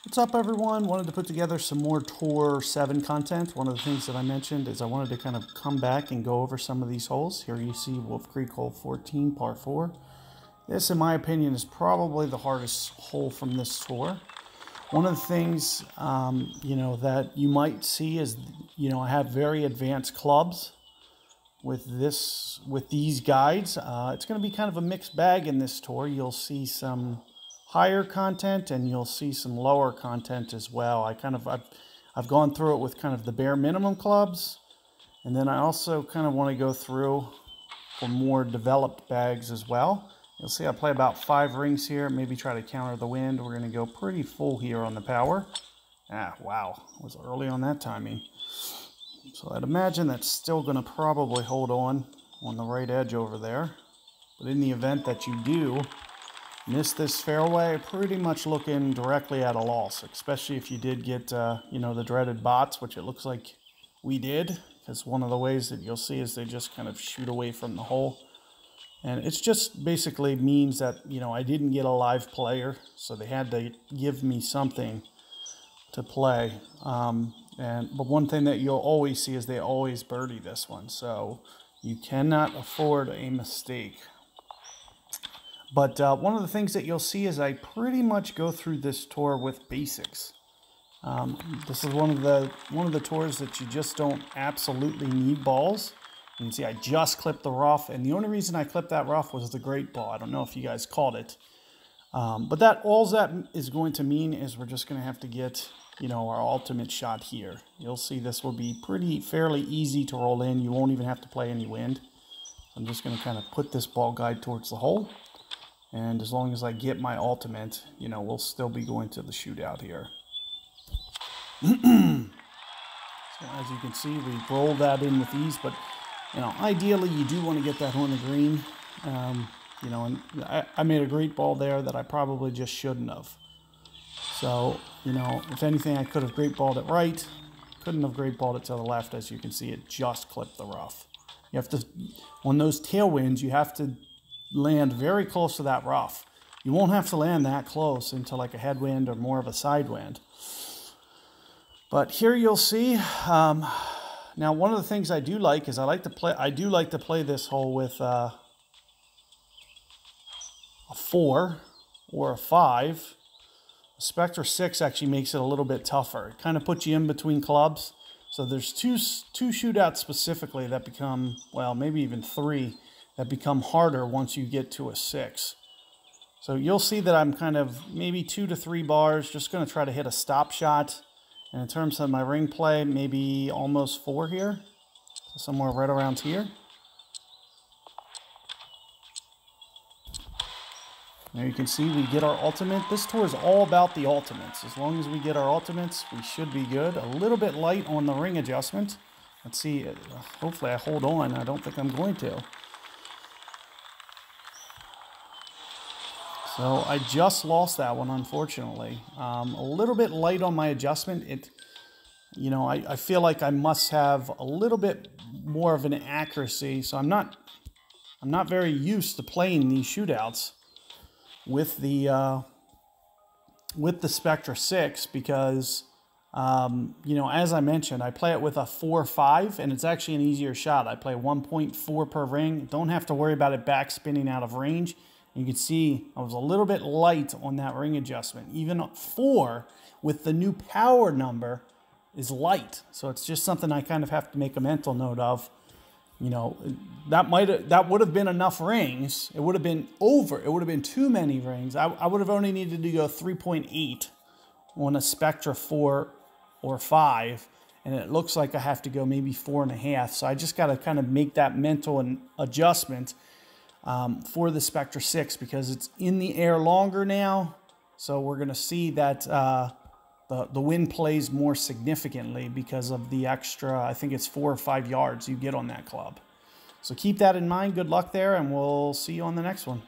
What's up, everyone? Wanted to put together some more Tour 7 content. One of the things that I mentioned is I wanted to kind of come back and go over some of these holes. Here you see Wolf Creek hole 14, par 4. This, in my opinion, is probably the hardest hole from this tour. One of the things, that you might see is, I have very advanced clubs with these guides. It's going to be kind of a mixed bag in this tour. You'll see some higher content and you'll see some lower content as well. I've gone through it with kind of the bare minimum clubs, and then I also kind of want to go through for more developed bags as well. You'll see I play about 5 rings here, maybe try to counter the wind. We're going to go pretty full here on the power. Wow, I was early on that timing. So I'd imagine that's still going to probably hold on the right edge over there. But in the event that you do miss this fairway, pretty much looking directly at a loss, especially if you did get, the dreaded bots, which it looks like we did, because one of the ways that you'll see is they just kind of shoot away from the hole. And it's just basically means that, I didn't get a live player, so they had to give me something to play. But one thing that you'll always see is they always birdie this one, so you cannot afford a mistake. But one of the things that you'll see is I pretty much go through this tour with basics. This is one of the tours that you just don't absolutely need balls. You can see I just clipped the rough, and the only reason I clipped that rough was the great ball. I don't know if you guys caught it. But all that is going to mean is we're just going to have to get, our ultimate shot here. You'll see this will be fairly easy to roll in. You won't even have to play any wind. I'm just going to kind of put this ball guide towards the hole. And as long as I get my ultimate, we'll still be going to the shootout here. So as you can see, we rolled that in with ease, but, ideally you do want to get that on the green. And I made a great ball there that I probably just shouldn't have. So, if anything, I could have great balled it right. Couldn't have great balled it to the left. As you can see, it just clipped the rough. You have to, on those tailwinds, you have to land very close to that rough. You won't have to land that close into like a headwind or more of a side wind. But here you'll see. Now, one of the things I do like is I do like to play this hole with a 4 or a 5. A Spectra 6 actually makes it a little bit tougher. It kind of puts you in between clubs. So there's two shootouts specifically that become, well, maybe even 3, that become harder once you get to a 6. So you'll see that I'm kind of maybe 2 to 3 bars, just going to try to hit a stop shot. And in terms of my ring play, maybe almost 4 here, so somewhere right around here. There you can see we get our ultimate. This tour is all about the ultimates. As long as we get our ultimates, we should be good. A little bit light on the ring adjustment. Let's see. Hopefully I hold on. I don't think I'm going to. So I just lost that one, unfortunately. A little bit light on my adjustment. I feel like I must have a little bit more of an accuracy. So I'm not very used to playing these shootouts with the Spectra 6 because, as I mentioned, I play it with a 4-5, and it's actually an easier shot. I play 1.4 per ring. Don't have to worry about it back spinning out of range. You can see I was a little bit light on that ring adjustment. Even 4 with the new power number is light. So it's just something I kind of have to make a mental note of. That would have been enough rings. It would have been over. It would have been too many rings. I would have only needed to go 3.8 on a Spectra 4 or 5. And it looks like I have to go maybe 4.5. So I just got to kind of make that mental adjustment for the Spectra 6 because it's in the air longer now. So we're going to see that the wind plays more significantly because of the extra, I think it's 4 or 5 yards you get on that club. So keep that in mind. Good luck there, and we'll see you on the next one.